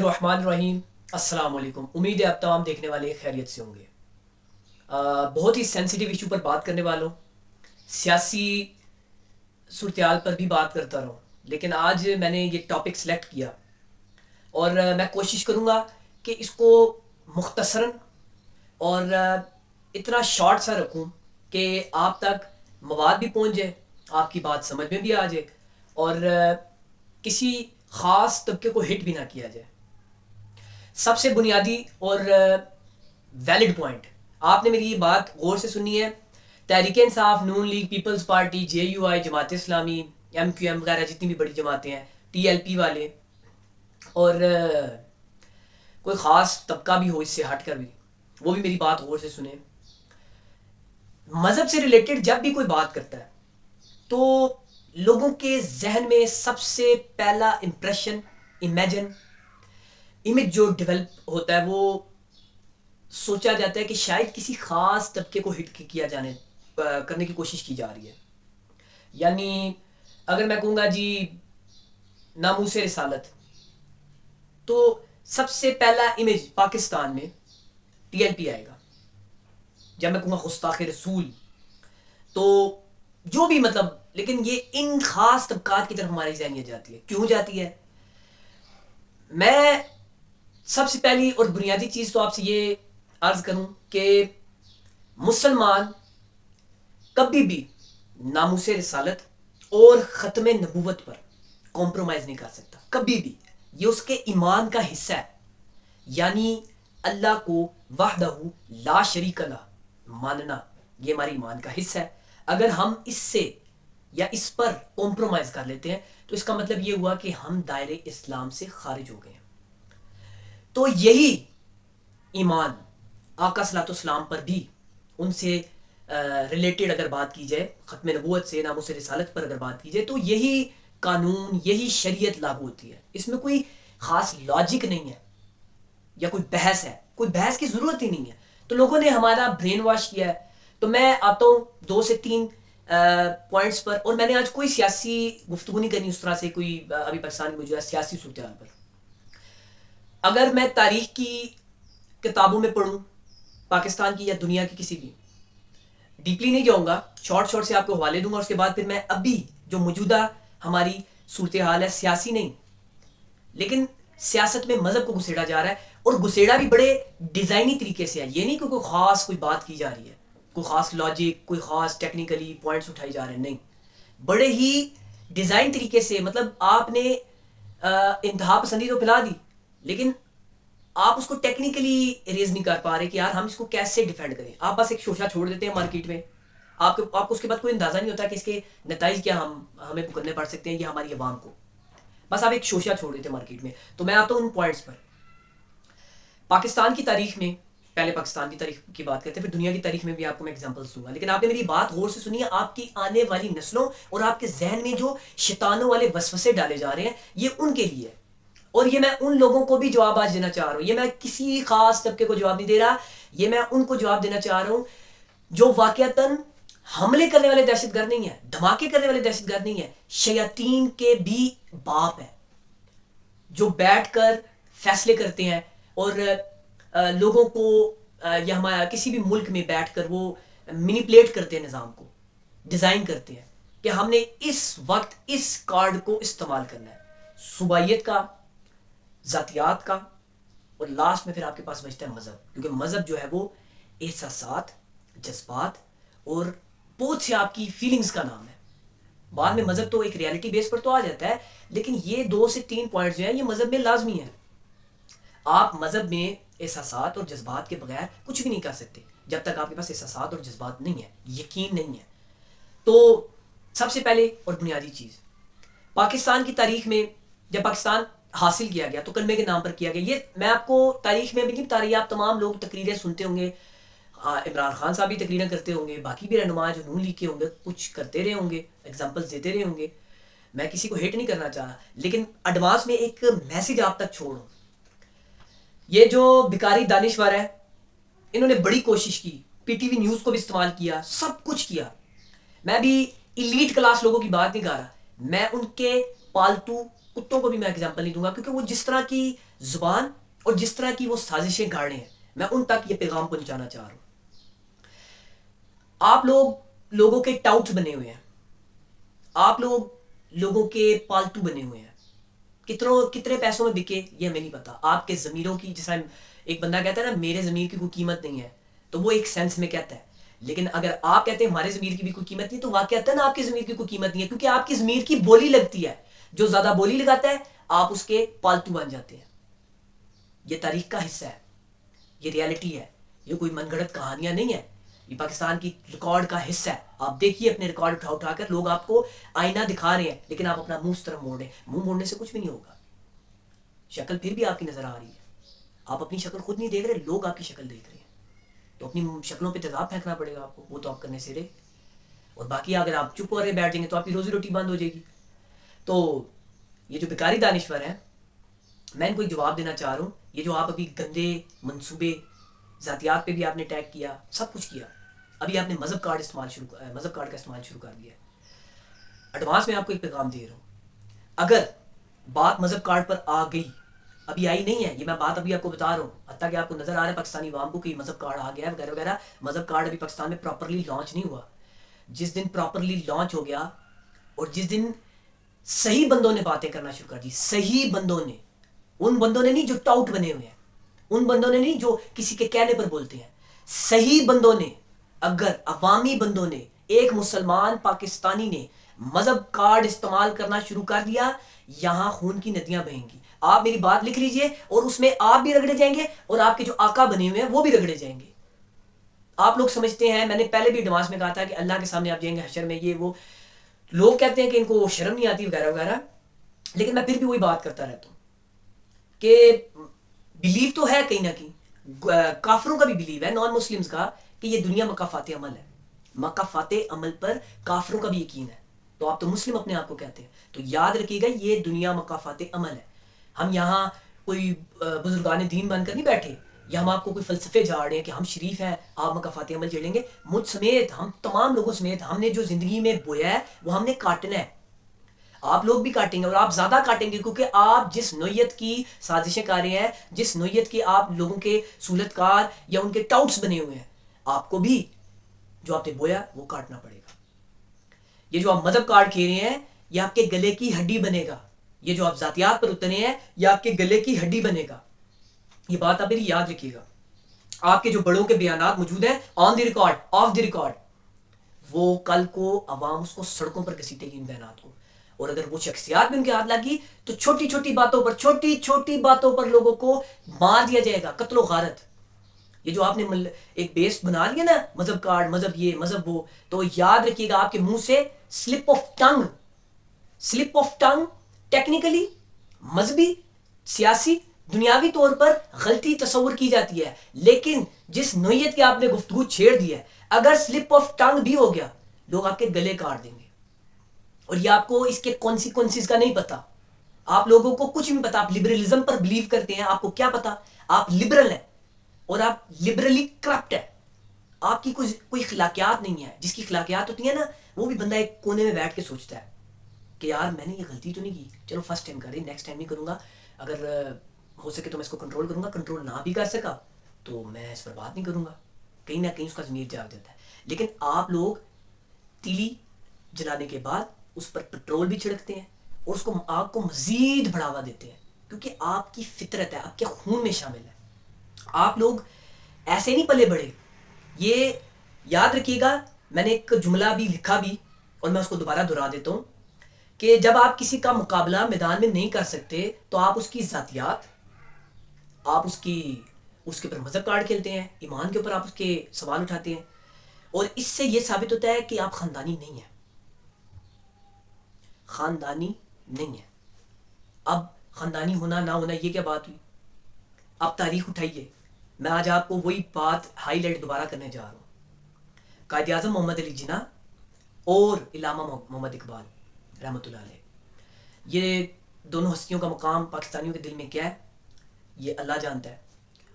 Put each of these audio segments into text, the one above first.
الرحمن الرحیم. السلام علیکم. امید ہے آپ تمام دیکھنے والے خیریت سے ہوں گے. بہت ہی سینسیٹیو ایشو پر بات کرنے والوں, سیاسی صورتحال پر بھی بات کرتا رہوں, لیکن آج میں نے یہ ٹاپک سلیکٹ کیا اور میں کوشش کروں گا کہ اس کو مختصراً اور اتنا شارٹ سا رکھوں کہ آپ تک مواد بھی پہنچ جائے, آپ کی بات سمجھ میں بھی آ جائے اور کسی خاص طبقے کو ہٹ بھی نہ کیا جائے. سب سے بنیادی اور ویلڈ پوائنٹ, آپ نے میری یہ بات غور سے سنی ہے. Tehreek Insaf, Noon League, Peoples Party, J U I, Jamaat Islami, M Q M وغیرہ جتنی بھی بڑی جماعتیں ہیں, ٹی ایل پی والے اور کوئی خاص طبقہ بھی ہو اس سے ہٹ کر بھی, وہ بھی میری بات غور سے سنیں. مذہب سے ریلیٹڈ جب بھی کوئی بات کرتا ہے تو لوگوں کے ذہن میں سب سے پہلا امپریشن, امیج جو ڈیولپ ہوتا ہے وہ سوچا جاتا ہے کہ شاید کسی خاص طبقے کو ہٹ کیا جانے کرنے کی کوشش کی جا رہی ہے. یعنی اگر میں کہوں گا جی ناموس رسالت, تو سب سے پہلا امیج پاکستان میں ٹی ایل پی آئے گا. جب میں کہوں گا گستاخ رسول, تو جو بھی مطلب, لیکن یہ ان خاص طبقات کی طرف ہماری ذہنیت جاتی ہے. کیوں جاتی ہے؟ میں سب سے پہلی اور بنیادی چیز تو آپ سے یہ عرض کروں کہ مسلمان کبھی بھی ناموس رسالت اور ختم نبوت پر کمپرومائز نہیں کر سکتا, کبھی بھی. یہ اس کے ایمان کا حصہ ہے. یعنی اللہ کو وحدہ لا شریک لہ ماننا, یہ ہماری ایمان کا حصہ ہے. اگر ہم اس سے یا اس پر کمپرومائز کر لیتے ہیں تو اس کا مطلب یہ ہوا کہ ہم دائرے اسلام سے خارج ہو گئے ہیں. تو یہی ایمان آقا صلی اللہ علیہ وسلم پر بھی, ان سے ریلیٹڈ اگر بات کی جائے, ختم نبوت سے ناموس رسالت پر اگر بات کی جائے, تو یہی قانون, یہی شریعت لاگو ہوتی ہے. اس میں کوئی خاص لاجک نہیں ہے یا کوئی بحث ہے, کوئی بحث کی ضرورت ہی نہیں ہے. تو لوگوں نے ہمارا برین واش کیا ہے. تو میں آتا ہوں 2 سے 3 پوائنٹس پر, اور میں نے آج کوئی سیاسی گفتگو نہیں کرنی اس طرح سے, کوئی ابھی پاکستان میں موجودہ سیاسی صورتحال پر. اگر میں تاریخ کی کتابوں میں پڑھوں, پاکستان کی یا دنیا کی کسی بھی, ڈیپلی نہیں جاؤں گا, شارٹ سے آپ کو حوالے دوں گا. اس کے بعد پھر میں ابھی جو موجودہ ہماری صورتحال ہے, سیاسی نہیں لیکن سیاست میں مذہب کو گھسیڑا جا رہا ہے, اور گھسیڑا بھی بڑے ڈیزائنی طریقے سے ہے. یہ نہیں کہ کوئی خاص کوئی بات کی جا رہی ہے, کوئی خاص لاجک, کوئی خاص ٹیکنیکلی پوائنٹس اٹھائی جا رہے ہیں, نہیں. بڑے ہی ڈیزائن طریقے سے, مطلب آپ نے انتہا پسندی تو پھیلا دی, لیکن آپ اس کو ٹیکنیکلی ریز نہیں کر پا رہے کہ یار ہم اس کو کیسے ڈیفینڈ کریں. آپ بس ایک شوشہ چھوڑ دیتے ہیں مارکیٹ میں, آپ کو اس کے بعد کوئی اندازہ نہیں ہوتا کہ اس کے نتائج کیا ہمیں کرنے پڑ سکتے ہیں یا ہماری عوام کو. بس آپ ایک شوشہ چھوڑ دیتے ہیں مارکیٹ میں. تو میں آتا ہوں ان پوائنٹس پر. پاکستان کی تاریخ میں, پہلے پاکستان کی تاریخ کی بات کرتے ہیں, پھر دنیا کی تاریخ میں بھی آپ کو میں ایگزامپلس دوں گا. لیکن آپ نے میری بات غور سے سنی ہے. آپ کی آنے والی نسلوں اور آپ کے ذہن میں جو شیطانوں والے وسوسے ڈالے جا رہے ہیں, یہ ان کے لیے, اور یہ میں ان لوگوں کو بھی جواب آج دینا چاہ رہا ہوں. یہ میں کسی خاص طبقے کو جواب نہیں دے رہا, یہ میں ان کو جواب دینا چاہ رہا ہوں جو واقعتاً حملے کرنے والے دہشت گرد نہیں ہیں, دھماکے کرنے والے دہشت گرد نہیں ہیں, شیاطین کے بھی باپ ہیں, جو بیٹھ کر فیصلے کرتے ہیں اور لوگوں کو یا ہمارا کسی بھی ملک میں بیٹھ کر وہ مینیپولیٹ کرتے ہیں, نظام کو ڈیزائن کرتے ہیں کہ ہم نے اس وقت اس کارڈ کو استعمال کرنا ہے, صوبائیت کا, ذاتیات کا, اور لاسٹ میں پھر آپ کے پاس بچتا ہے مذہب. کیونکہ مذہب جو ہے وہ احساسات, جذبات اور بہت سے آپ کی فیلنگز کا نام ہے. بعد میں مذہب تو ایک ریالٹی بیس پر تو آ جاتا ہے, لیکن یہ 2 سے 3 پوائنٹس جو ہیں یہ مذہب میں لازمی ہیں. آپ مذہب میں احساسات اور جذبات کے بغیر کچھ بھی نہیں کر سکتے جب تک آپ کے پاس احساسات اور جذبات نہیں ہیں, یقین نہیں ہے. تو سب سے پہلے اور بنیادی چیز, پاکستان کی تاریخ میں جب پاکستان حاصل کیا گیا تو کلمے کے نام پر کیا گیا. یہ میں آپ کو تاریخ میں بھی نہیں بتا رہی, آپ تمام لوگ تقریریں سنتے ہوں گے, عمران خان صاحب بھی تقریریں کرتے ہوں گے, باقی بھی رہنما جو نون لیگ کے ہوں گے کچھ کرتے رہے ہوں گے, ایگزامپلس دیتے رہے ہوں گے. میں کسی کو ہیٹ نہیں کرنا چاہا, لیکن ایڈوانس میں ایک میسج آپ تک چھوڑوں. یہ جو بیکاری دانشور ہے, انہوں نے بڑی کوشش کی, پی ٹی وی نیوز کو بھی استعمال کیا, سب کچھ کیا. میں بھی ایلیٹ کلاس لوگوں کی بات نہیں کر رہا, میں ان کے پالتو کتوں کو بھی میں ایگزامپل نہیں دوں گا, کیونکہ وہ جس طرح کی زبان اور جس طرح کی وہ سازشیں گاڑے ہیں، میں ان تک یہ پیغام پہنچانا چاہ رہا ہوں. آپ لوگوں کے ٹاؤٹس بنے ہوئے ہیں، آپ لوگوں کے پالتو بنے ہوئے ہیں. کتنے پیسوں میں بکے یہ ہمیں نہیں پتا. آپ کے ضمیروں کی، جیسا ایک بندہ کہتا ہے نا میرے ضمیر کی کوئی قیمت نہیں ہے، تو وہ ایک سینس میں کہتا ہے. لیکن اگر آپ کہتے ہیں ہمارے ضمیر کی بھی کوئی قیمت نہیں، تو واقعہ نا آپ کے ضمیر کی کوئی قیمت نہیں ہے، کیونکہ آپ کی ضمیر کی بولی لگتی ہے. جو زیادہ بولی لگاتا ہے آپ اس کے پالتو بن جاتے ہیں. یہ تاریخ کا حصہ ہے، یہ ریالٹی ہے، یہ کوئی من گھڑت کہانیاں نہیں ہے، یہ پاکستان کی ریکارڈ کا حصہ ہے. آپ دیکھیے اپنے ریکارڈ اٹھا کر لوگ آپ کو آئینہ دکھا رہے ہیں، لیکن آپ اپنا منہ اس طرح موڑ رہے ہیں. منہ موڑنے سے کچھ بھی نہیں ہوگا. شکل پھر بھی آپ کی نظر آ رہی ہے. آپ اپنی شکل خود نہیں دیکھ رہے، لوگ آپ کی شکل دیکھ رہے ہیں. تو اپنی شکلوں پہ تیزاب پھینکنا پڑے گا آپ کو، وہ تو آپ کرنے سے رہے. اور باقی اگر آپ چپ ہو رہے بیٹھ جائیں گے تو آپ کی روزی روٹی بند ہو جائے گی. تو یہ جو بیکاری دانشور ہیں، میں ان کو ایک جواب دینا چاہ رہا ہوں. یہ جو آپ ابھی گندے منصوبے، ذاتیات پہ بھی آپ نے اٹیک کیا، سب کچھ کیا، ابھی آپ نے مذہب کارڈ کا استعمال شروع کر دیا ہے. ایڈوانس میں آپ کو ایک پیغام دے رہا ہوں، اگر بات مذہب کارڈ پر آ گئی، ابھی آئی نہیں ہے، یہ میں بات ابھی آپ کو بتا رہا ہوں، حتیٰ کہ آپ کو نظر آ رہا ہے پاکستانی عوام کو کہ مذہب کارڈ آ گیا ہے وغیرہ وغیرہ. مذہب کارڈ ابھی پاکستان میں پراپرلی لانچ نہیں ہوا. جس دن پراپرلی لانچ ہو گیا اور جس دن صحیح بندوں نے باتیں کرنا شروع کر دی، صحیح بندوں نے، ان بندوں نے نہیں جو ٹاؤٹ بنے ہوئے ہیں، ان بندوں نے نہیں جو کسی کے کہنے پر بولتے ہیں، صحیح بندوں نے، اگر عوامی بندوں نے، ایک مسلمان پاکستانی نے مذہب کارڈ استعمال کرنا شروع کر دیا، یہاں خون کی ندیاں بہیں گی. آپ میری بات لکھ لیجئے، اور اس میں آپ بھی رگڑے جائیں گے اور آپ کے جو آقا بنے ہوئے ہیں وہ بھی رگڑے جائیں گے. آپ لوگ سمجھتے ہیں، میں نے پہلے بھی ایڈوانس میں کہا تھا کہ اللہ کے سامنے آپ جائیں گے حشر میں، یہ وہ لوگ کہتے ہیں کہ ان کو شرم نہیں آتی وغیرہ وغیرہ. لیکن میں پھر بھی وہی بات کرتا رہتا ہوں کہ بلیو تو ہے کہیں نہ کہیں، کافروں کا بھی بلیو ہے، نان مسلمز کا، کہ یہ دنیا مقافات عمل ہے. مقافات عمل پر کافروں کا بھی یقین ہے. تو آپ تو مسلم اپنے آپ کو کہتے ہیں، تو یاد رکھیے گا یہ دنیا مقافات عمل ہے. ہم یہاں کوئی بزرگان دین بن کر نہیں بیٹھے، یا ہم آپ کو کوئی فلسفے جھاڑ رہے ہیں کہ ہم شریف ہیں آپ مقافات عمل جھیلیں گے. مجھ سمیت، ہم تمام لوگوں سمیت، ہم نے جو زندگی میں بویا ہے وہ ہم نے کاٹنا ہے. آپ لوگ بھی کاٹیں گے، اور آپ زیادہ کاٹیں گے، کیونکہ آپ جس نوعیت کی سازشیں کر رہے ہیں، جس نوعیت کی آپ لوگوں کے سہولت کار یا ان کے ٹاؤٹس بنے ہوئے ہیں، آپ کو بھی جو آپ نے بویا وہ کاٹنا پڑے گا. یہ جو آپ مذہب کارڈ کھیل رہے ہیں یہ آپ کے گلے کی ہڈی بنے گا. یہ جو آپ ذاتیات پر اترے ہیں یہ آپ کے گلے کی ہڈی بنے گا. یہ بات آپ میری یاد رکھیے گا. آپ کے جو بڑوں کے بیانات موجود ہیں آن دی ریکارڈ، آف دی ریکارڈ، وہ کل کو عوام اس کو سڑکوں پر گھسیٹے گی ان بیانات کو. اور اگر وہ شخصیات بھی ان کے ہاتھ لگی تو چھوٹی چھوٹی باتوں پر لوگوں کو مار دیا جائے گا، قتل و غارت. یہ جو آپ نے ایک بیس بنا لیا نا، مذہب کارڈ، مذہب یہ مذہب وہ، تو یاد رکھیے گا آپ کے منہ سے سلپ آف ٹنگ ٹیکنیکلی، مذہبی، سیاسی، دنیاوی طور پر غلطی تصور کی جاتی ہے. لیکن جس نوعیت کی آپ نے گفتگو چھیڑ دی ہے، اگر سلپ آف ٹنگ بھی ہو گیا لوگ آپ کے گلے کاٹ دیں گے. اور یہ آپ کو اس کے کانسیکوینسز کا نہیں پتا. آپ لوگوں کو کچھ نہیں پتا. آپ لبرلزم پر بلیو کرتے ہیں، آپ کو کیا پتا. آپ لبرل ہیں اور آپ لبرلی کرپٹ ہے. آپ کی کوئی اخلاقیات نہیں ہے. جس کی اخلاقیات ہوتی ہیں نا وہ بھی بندہ ایک کونے میں بیٹھ کے سوچتا ہے کہ یار میں نے یہ غلطی تو نہیں کی، چلو فرسٹ ٹائم کر رہی، نیکسٹ ٹائم نہیں کروں گا. اگر ہو سکے تو میں اس کو کنٹرول کروں گا، کنٹرول نہ بھی کر سکا تو میں اس پر بات نہیں کروں گا. کہیں نہ کہیں اس کا ضمیر جاگ جاتا ہے. لیکن آپ لوگ تیلی جلانے کے بعد اس پر پٹرول بھی چھڑکتے ہیں اور اس کو آگ کو مزید بڑھاوا دیتے ہیں، کیونکہ آپ کی فطرت ہے، آپ کے خون میں شامل ہے. آپ لوگ ایسے نہیں پلے بڑھے. یہ یاد رکھیے گا. میں نے ایک جملہ بھی لکھا بھی اور میں اس کو دوبارہ دہرا دیتا ہوں کہ جب آپ کسی کا مقابلہ میدان میں نہیں کر سکتے تو آپ اس کی ذاتیات، آپ اس کے اوپر مذہب کارڈ کھیلتے ہیں، ایمان کے اوپر آپ اس کے سوال اٹھاتے ہیں، اور اس سے یہ ثابت ہوتا ہے کہ آپ خاندانی نہیں ہیں. خاندانی نہیں ہے. اب خاندانی ہونا نہ ہونا یہ کیا بات ہوئی. آپ تاریخ اٹھائیے. میں آج آپ کو وہی بات ہائی لائٹ دوبارہ کرنے جا رہا ہوں. قائد اعظم محمد علی جناح اور علامہ محمد اقبال رحمۃ اللہ علیہ، یہ دونوں ہستیوں کا مقام پاکستانیوں کے دل میں کیا ہے یہ اللہ جانتا ہے،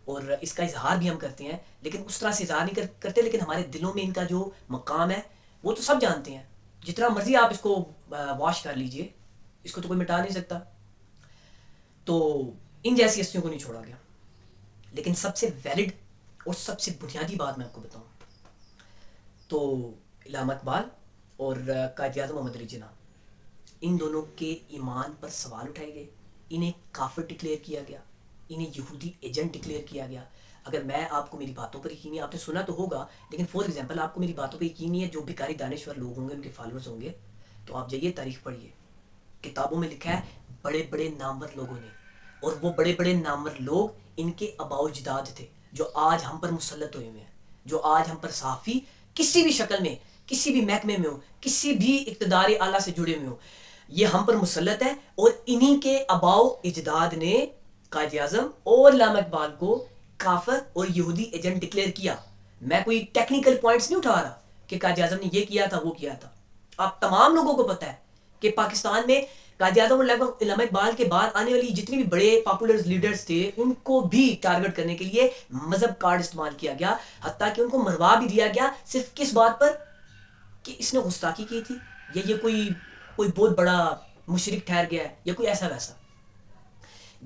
اور اس کا اظہار بھی ہم کرتے ہیں، لیکن اس طرح سے اظہار نہیں کرتے. لیکن ہمارے دلوں میں ان کا جو مقام ہے وہ تو سب جانتے ہیں. جتنا مرضی آپ اس کو واش کر لیجئے، اس کو تو کوئی مٹا نہیں سکتا. تو ان جیسی ہستیوں کو نہیں چھوڑا گیا. لیکن سب سے ویلڈ اور سب سے بنیادی بات میں آپ کو بتاؤں تو علامہ اقبال اور قائد اعظم محمد علی جناح, ان دونوں کے ایمان پر سوال اٹھائے گئے, انہیں کافر ڈکلیئر کیا گیا, انہیں یہودی ایجنٹ ڈکلیئر کیا گیا. اگر میں آپ کو میری باتوں پر یقین نہیں, آپ نے سنا تو ہوگا لیکن فار ایگزامپل آپ کو میری باتوں پہ یقین نہیں ہے, جو بھکاری دانشور لوگ ہوں گے, ان کے فالوورز ہوں گے, تو آپ جائیے تاریخ پڑھیے, کتابوں میں لکھا ہے بڑے بڑے نامور لوگوں نے, اور وہ بڑے بڑے نامور لوگ ان کے آباء و اجداد تھے جو آج ہم پر مسلط ہوئے ہیں, جو آج ہم پر صحافی کسی بھی شکل میں, کسی بھی محکمے میں ہو, کسی بھی اقتدار اعلیٰ سے جڑے ہوئے ہوں, یہ ہم پر مسلط ہے. اور انہی کے آباء و اجداد نے قائد اعظم اور علامہ اقبال کو کافر اور یہودی ایجنٹ ڈکلیئر کیا. میں کوئی ٹیکنیکل پوائنٹس نہیں اٹھا رہا کہ قائد اعظم نے یہ کیا تھا وہ کیا تھا. آپ تمام لوگوں کو پتہ ہے کہ پاکستان میں قائد اعظم اور علامہ اقبال کے بعد آنے والی جتنی بھی بڑے پاپولر لیڈرز تھے, ان کو بھی ٹارگٹ کرنے کے لیے مذہب کارڈ استعمال کیا گیا, حتیٰ کہ ان کو مروا بھی دیا گیا صرف کس بات پر کہ اس نے گستاخی کی تھی, یا یہ کوئی بہت بڑا مشرک ٹھہر گیا ہے, یا کوئی ایسا ویسا.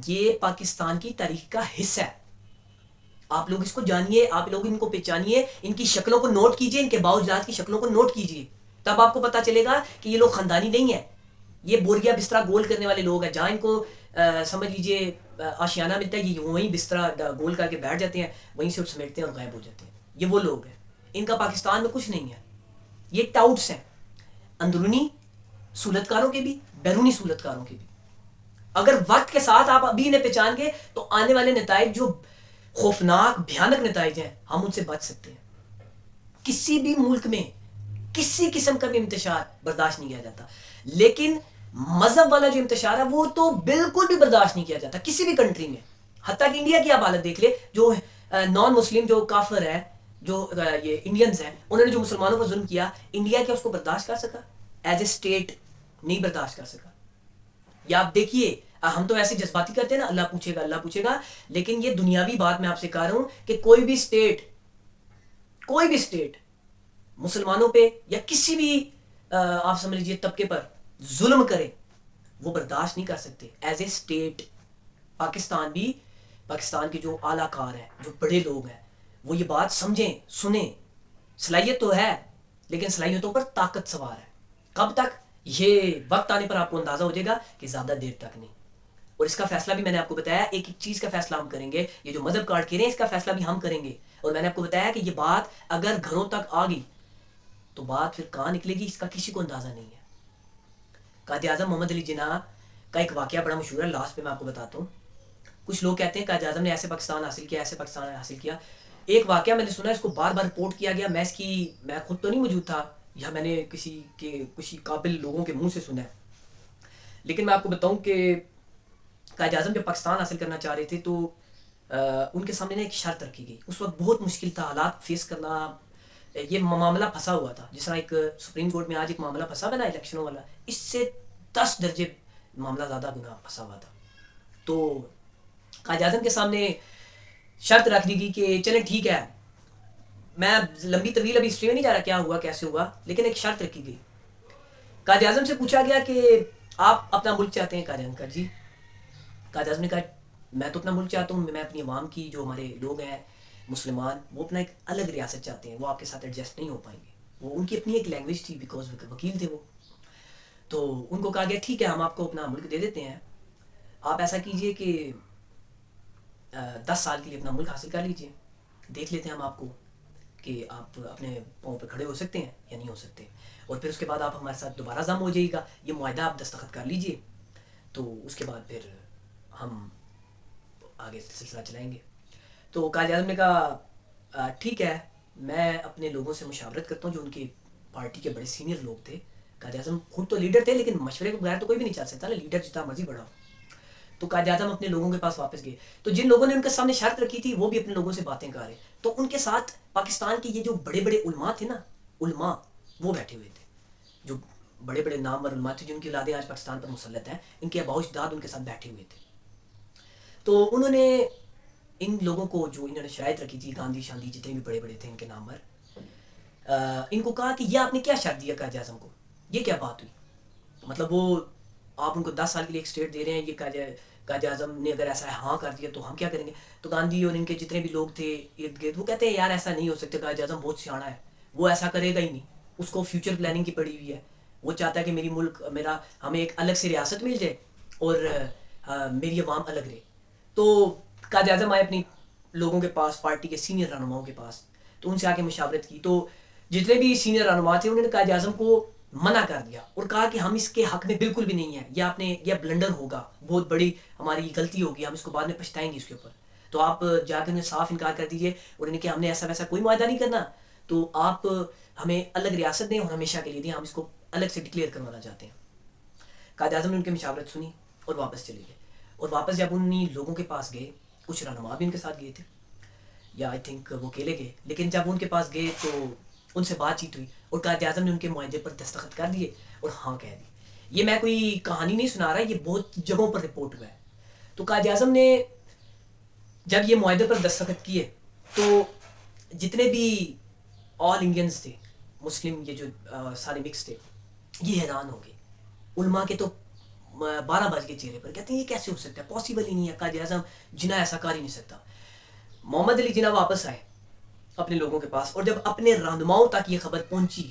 یہ پاکستان کی تاریخ کا حصہ ہے. آپ لوگ اس کو جانیے, آپ لوگ ان کو پہچانیے, ان کی شکلوں کو نوٹ کیجئے, ان کے باؤ اجداد کی شکلوں کو نوٹ کیجئے, تب آپ کو پتہ چلے گا کہ یہ لوگ خاندانی نہیں ہیں, یہ بوریا بستر گول کرنے والے لوگ ہیں. جہاں ان کو سمجھ لیجئے آشیانہ ملتا ہے, یہ وہیں بستر گول کر کے بیٹھ جاتے ہیں, وہیں سے سمیٹتے ہیں اور غائب ہو جاتے ہیں. یہ وہ لوگ ہیں, ان کا پاکستان میں کچھ نہیں ہے. یہ ٹاؤٹس ہیں, اندرونی سہولتکاروں کے بھی, بیرونی سہولتکاروں کے بھی. اگر وقت کے ساتھ آپ ابھی انہیں پہچان گے تو آنے والے نتائج جو خوفناک بھیانک نتائج ہیں, ہم ان سے بچ سکتے ہیں. کسی بھی ملک میں کسی قسم کا بھی انتشار برداشت نہیں کیا جاتا, لیکن مذہب والا جو انتشار ہے وہ تو بالکل بھی برداشت نہیں کیا جاتا کسی بھی کنٹری میں. حتیٰ کہ انڈیا کی آپ حالت دیکھ لیں, جو نان مسلم جو کافر ہے, جو یہ انڈینز ہیں, انہوں نے جو مسلمانوں پر ظلم کیا, انڈیا کیا اس کو برداشت کر سکا؟ ایز اے اسٹیٹ نہیں برداشت کر سکا. یا آپ دیکھیے, ہم تو ایسے جذباتی کرتے ہیں نا, اللہ پوچھے گا اللہ پوچھے گا, لیکن یہ دنیاوی بات میں آپ سے کہہ رہا ہوں کہ کوئی بھی اسٹیٹ مسلمانوں پہ یا کسی بھی آپ سمجھ لیجیے طبقے پر ظلم کرے, وہ برداشت نہیں کر سکتے ایز اے اسٹیٹ. پاکستان کے جو اعلیٰ کار ہیں, جو بڑے لوگ ہیں, وہ یہ بات سمجھیں, سنیں. صلاحیت تو ہے لیکن صلاحیتوں پر طاقت سوار ہے. کب تک؟ یہ وقت آنے پر آپ کو اندازہ ہو جائے گا کہ زیادہ دیر تک نہیں. اور اس کا فیصلہ بھی میں نے آپ کو بتایا, ایک ایک چیز کا فیصلہ ہم کریں گے. یہ جو مذہب کارڈ کہہ رہے ہیں اس کا فیصلہ بھی ہم کریں گے. اور میں نے آپ کو بتایا کہ یہ بات اگر گھروں تک آ گئی تو بات پھر کہاں نکلے گی اس کا کسی کو اندازہ نہیں ہے. قائد اعظم محمد علی جناح کا ایک واقعہ بڑا مشہور ہے, لاسٹ پہ میں آپ کو بتاتا ہوں. کچھ لوگ کہتے ہیں قائد اعظم نے ایسے پاکستان حاصل کیا, ایسے پاکستان حاصل کیا. ایک واقعہ میں نے سنا, اس کو بار بار رپورٹ کیا گیا, میں خود تو نہیں موجود تھا, یا میں نے کسی قابل لوگوں کے منہ سے سنا ہے, لیکن میں آپ کو بتاؤں کہ قائد اعظم جب پاکستان حاصل کرنا چاہ رہے تھے تو ان کے سامنے ایک شرط رکھی گئی. اس وقت بہت مشکل تھا, حالات فیس کرنا, یہ معاملہ پھنسا ہوا تھا. جس طرح ایک سپریم کورٹ میں آج ایک معاملہ پھنسا ہوا نا الیکشنوں والا, اس سے 10 درجے معاملہ زیادہ گنا پھنسا ہوا تھا. تو قائد اعظم کے سامنے شرط رکھ دی گئی کہ چلیں ٹھیک ہے, میں لمبی طویل ابھی ہسٹری میں نہیں جا رہا کیا ہوا کیسے ہوا, لیکن ایک شرط رکھی گئی. قائد اعظم سے پوچھا گیا کہ آپ اپنا ملک چاہتے ہیں؟ قائد اعظم کا جی. قائد اعظم نے کہا میں تو اپنا ملک چاہتا ہوں, میں اپنی عوام کی, جو ہمارے لوگ ہیں مسلمان, وہ اپنا ایک الگ ریاست چاہتے ہیں, وہ آپ کے ساتھ ایڈجسٹ نہیں ہو پائیں گے. وہ ان کی اپنی ایک لینگویج تھی, بیکاز وکیل تھے وہ. تو ان کو کہا گیا ٹھیک ہے ہم آپ کو اپنا ملک دے دیتے ہیں, آپ ایسا کیجئے کہ 10 سال کے لیے اپنا ملک حاصل کر لیجئے, دیکھ لیتے ہیں ہم آپ کو کہ آپ اپنے پاؤں پہ کھڑے ہو سکتے ہیں یا نہیں ہو سکتے, اور پھر اس کے بعد آپ ہمارے ساتھ دوبارہ ضم ہو جائیے گا, یہ معاہدہ آپ دستخط کر لیجئے, تو اس کے بعد پھر ہم آگے سلسلہ چلائیں گے. تو قائد اعظم نے کہا ٹھیک ہے, میں اپنے لوگوں سے مشاورت کرتا ہوں, جو ان کی پارٹی کے بڑے سینئر لوگ تھے. قائد اعظم خود تو لیڈر تھے, لیکن مشورے کے بغیر تو کوئی بھی نہیں چل سکتا نا, لیڈر جتنا مرضی بڑا ہو. تو قائد اعظم اپنے لوگوں کے پاس واپس گئے, تو جن لوگوں نے ان کے سامنے شرط رکھی تھی وہ بھی اپنے لوگوں سے باتیں کر رہے. تو ان کے ساتھ پاکستان کے یہ جو بڑے بڑے علماء تھے نا, علماء وہ بیٹھے ہوئے تھے, جو بڑے بڑے نامور علماء تھے جن کی اولادیں آج پاکستان پر مسلط ہیں, ان کے آباء و اجداد ان کے ساتھ بیٹھے ہوئے تھے. تو انہوں نے ان لوگوں کو, جو انہوں نے شرائط رکھی تھی, گاندھی شاندھی جتنے بھی بڑے بڑے تھے ان کے نامور, ان کو کہا کہ یہ آپ نے کیا شرط دیا قائد اعظم کو, یہ کیا بات ہوئی؟ مطلب وہ آپ ان کو 10 سال کے لیے ایک اسٹیٹ دے رہے ہیں, یہ قائد اعظم نے اگر ایسا ہاں کر دیا تو ہم کیا کریں گے. تو گاندھی اور ان کے جتنے بھی لوگ تھے ارد گرد وہ کہتے ہیں یار ایسا نہیں ہو سکتا, قائد اعظم بہت سیاںا ہے, وہ ایسا کرے گا ہی نہیں, اس کو فیوچر پلاننگ کی پڑی ہوئی ہے, وہ چاہتا ہے کہ میری ملک میرا ہمیں ایک الگ سے ریاست مل جائے اور میری عوام الگ رہے. تو قائد اعظم آئے اپنی لوگوں کے پاس, پارٹی کے سینئر رہنماؤں کے پاس, تو ان سے آ کے مشاورت کی. تو جتنے بھی سینئر رہنما تھے انہوں نے قائد اعظم کو منع کر دیا اور کہا کہ ہم اس کے حق میں بالکل بھی نہیں ہیں, یہ بلنڈر ہوگا, بہت بڑی ہماری غلطی ہوگی, ہم اس کو بعد میں پچھتائیں گے اس کے اوپر, تو آپ جا کے انہیں صاف انکار کر دیجیے, اور انہیں کہ ہم نے ایسا ویسا کوئی معاہدہ نہیں کرنا, تو آپ ہمیں الگ ریاست دیں اور ہمیشہ کے لیے دیں, ہم اس کو الگ سے ڈکلیئر کروانا چاہتے ہیں. قائد اعظم نے ان کی مشاورت سنی اور واپس چلے گئے. اور واپس جب انہیں لوگوں کے پاس گئے, کچھ رہنما بھی ان کے ساتھ گئے تھے, یا آئی تھنک وہ اکیلے گئے, لیکن جب ان کے پاس گئے تو ان سے بات چیت ہوئی اور قائد اعظم نے ان کے معاہدے پر دستخط کر دیے اور ہاں کہہ دی. یہ میں کوئی کہانی نہیں سنا رہا, یہ بہت جگہوں پر رپورٹ ہوا ہے. تو قائد اعظم نے جب یہ معاہدے پر دستخط کیے تو جتنے بھی آل انڈینس تھے, مسلم یہ جو سارے مکس تھے, یہ حیران ہو گئے. علماء کے تو 12 بج کے چہرے پر, کہتے ہیں یہ کیسے ہو سکتا ہے, پاسبل ہی نہیں ہے, قائد اعظم جناح ایسا کر ہی نہیں سکتا. محمد علی جناح واپس آئے اپنے لوگوں کے پاس, اور جب اپنے رہنماؤں تک یہ خبر پہنچی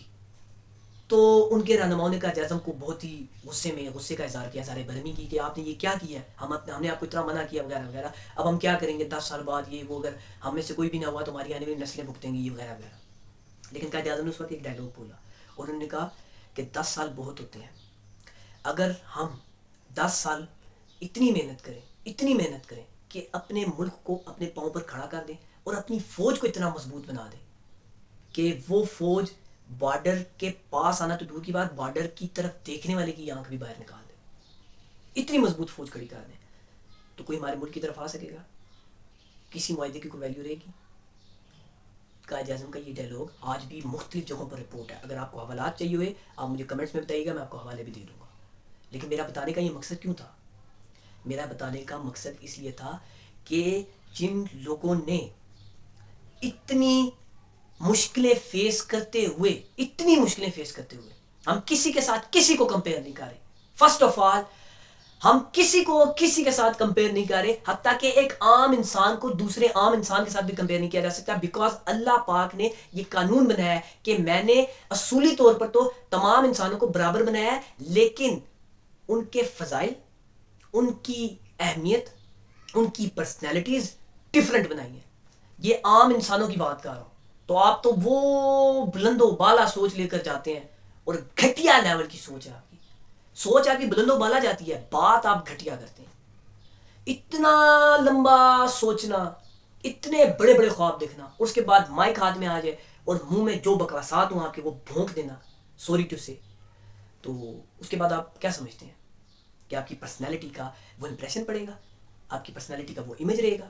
تو ان کے رہنماؤں نے قائد اعظم کو بہت ہی غصے کا اظہار کیا, سارے برہمی کی کہ آپ نے یہ کیا کیا ہے, ہم نے آپ کو اتنا منع کیا وغیرہ وغیرہ, اب ہم کیا کریں گے 10 سال بعد, یہ وہ اگر ہم میں سے کوئی بھی نہ ہوا تو ہماری آنے والی نسلیں بھگتیں گی, یہ وغیرہ وغیرہ. لیکن قائد اعظم نے اس وقت ایک ڈائلاگ بولا اور انہوں نے کہا کہ 10 سال بہت ہوتے ہیں, اگر ہم 10 سال اتنی محنت کریں کہ اپنے ملک کو اپنے پاؤں پر کھڑا کر دیں اور اپنی فوج کو اتنا مضبوط بنا دیں کہ وہ فوج بارڈر کے پاس آنا تو دور کی بات, بارڈر کی طرف دیکھنے والے کی آنکھ بھی باہر نکال دیں, اتنی مضبوط فوج کھڑی کر دیں, تو کوئی ہمارے ملک کی طرف آ سکے گا؟ کسی معاہدے کی کوئی ویلیو رہے گی؟ قائد اعظم کا یہ ڈائلاگ آج بھی مختلف جگہوں پر رپورٹ ہے. اگر آپ کو حوالات چاہیے ہوئے آپ مجھے کمنٹس میں بتائیے گا, میں آپ کو حوالے بھی دے دوں گا. لیکن میرا بتانے کا یہ مقصد کیوں تھا؟ میرا بتانے کا مقصد اس لیے تھا کہ جن لوگوں نے اتنی مشکلیں فیس کرتے ہوئے ہم کسی کے ساتھ کسی کو کمپیئر نہیں کر رہے. فرسٹ آف آل ہم کسی کو کسی کے ساتھ کمپیئر نہیں کر رہے, حتیٰ کہ ایک عام انسان کو دوسرے عام انسان کے ساتھ بھی کمپیئر نہیں کیا جا سکتا, بیکاز اللہ پاک نے یہ قانون بنایا ہے کہ میں نے اصولی طور پر تو تمام انسانوں کو برابر بنایا ہے, لیکن ان کے فضائل, ان کی اہمیت, ان کی پرسنالٹیز ڈفرینٹ بنائی ہیں. یہ عام انسانوں کی بات کر رہا ہوں, تو آپ تو وہ بلند و بالا سوچ لے کر جاتے ہیں, اور گھٹیا لیول کی سوچ ہے آپ کی, سوچ آپ کی بلند و بالا جاتی ہے, بات آپ گھٹیا کرتے ہیں. اتنا لمبا سوچنا, اتنے بڑے بڑے خواب دیکھنا, اس کے بعد مائک ہاتھ میں آ جائے اور منہ میں جو بکواسات ہوں آپ کے وہ بھونک دینا, سوری ٹو سے, تو اس کے بعد آپ کیا سمجھتے ہیں کہ آپ کی پرسنالٹی کا وہ امپریشن پڑے گا, آپ کی پرسنالٹی کا وہ امیج رہے گا؟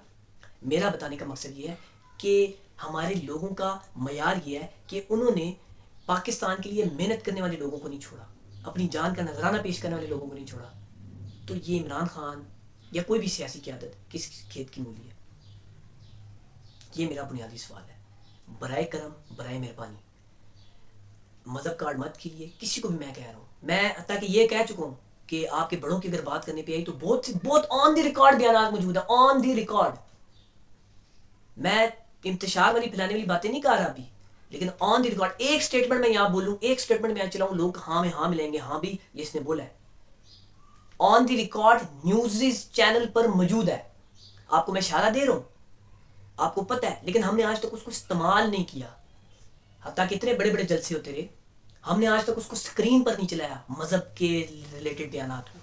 میرا بتانے کا مقصد یہ ہے کہ ہمارے لوگوں کا معیار یہ ہے کہ انہوں نے پاکستان کے لیے محنت کرنے والے لوگوں کو نہیں چھوڑا, اپنی جان کا نذرانہ پیش کرنے والے لوگوں کو نہیں چھوڑا. تو یہ عمران خان یا کوئی بھی سیاسی قیادت کس کھیت کی مولی ہے؟ یہ میرا بنیادی سوال ہے. برائے کرم, برائے مہربانی مذہب کارڈ مت کیجیے, کسی کو بھی میں کہہ رہا ہوں, میں حتیٰ کہ یہ کہہ چکا ہوں کہ آپ کے بڑوں کی اگر بات کرنے پہ آئی تو بہت آن دی ریکارڈ بیانات موجود ہیں, آن دی ریکارڈ. میں انتشار والی پھیلانے والی باتیں نہیں کر رہا ابھی, لیکن آن دی ریکارڈ ایک سٹیٹمنٹ میں یہاں بولوں, ایک سٹیٹمنٹ میں چلاؤں, لوگ ہاں میں ہاں ملیں گے, ہاں بھی یہ اس نے بولا ہے. آن دی ریکارڈ نیوزز چینل پر موجود ہے, آپ کو میں اشارہ دے رہا ہوں, آپ کو پتہ ہے, لیکن ہم نے آج تک اس کو استعمال نہیں کیا. حتیٰ کہ اتنے بڑے بڑے جلسے ہوتے رہے, ہم نے آج تک اس کو اسکرین پر نہیں چلایا مذہب کے ریلیٹڈ بیانات کو.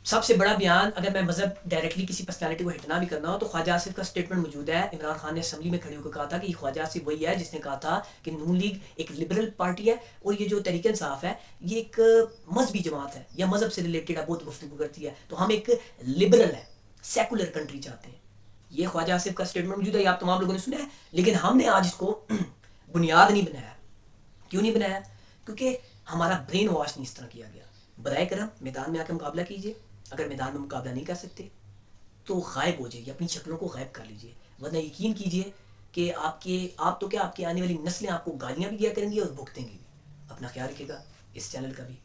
سب سے بڑا بیان, اگر میں مذہب ڈائریکٹلی کسی پرسنالٹی کو ہٹنا بھی کرنا ہو تو خواجہ آصف کا سٹیٹمنٹ موجود ہے. عمران خان نے اسمبلی میں کھڑے ہو کر کہا تھا کہ یہ خواجہ آصف وہی ہے جس نے کہا تھا کہ نون لیگ ایک لبرل پارٹی ہے اور یہ جو تحریک انصاف ہے یہ ایک مذہبی جماعت ہے یا مذہب سے ریلیٹڈ ہے, بہت گفتگو کرتی ہے, تو ہم ایک لبرل ہے, سیکولر کنٹری چاہتے ہیں. یہ خواجہ آصف کا سٹیٹمنٹ موجود ہے, یہ آپ تمام لوگوں نے سنا ہے, لیکن ہم نے آج اس کو بنیاد نہیں بنایا. کیوں نہیں بنایا؟ کیونکہ ہمارا برین واش نہیں اس طرح کیا گیا. برائے کرم میدان میں آ کے مقابلہ کیجیے, اگر میدان میں مقابلہ نہیں کر سکتے تو غائب ہو جائیے, اپنی شکلوں کو غائب کر لیجیے, ورنہ یقین کیجیے کہ آپ تو کیا آپ کی آنے والی نسلیں آپ کو گالیاں بھی دیا کریں گی اور بھگتیں گی بھی. اپنا خیال رکھیے گا, اس چینل کا بھی.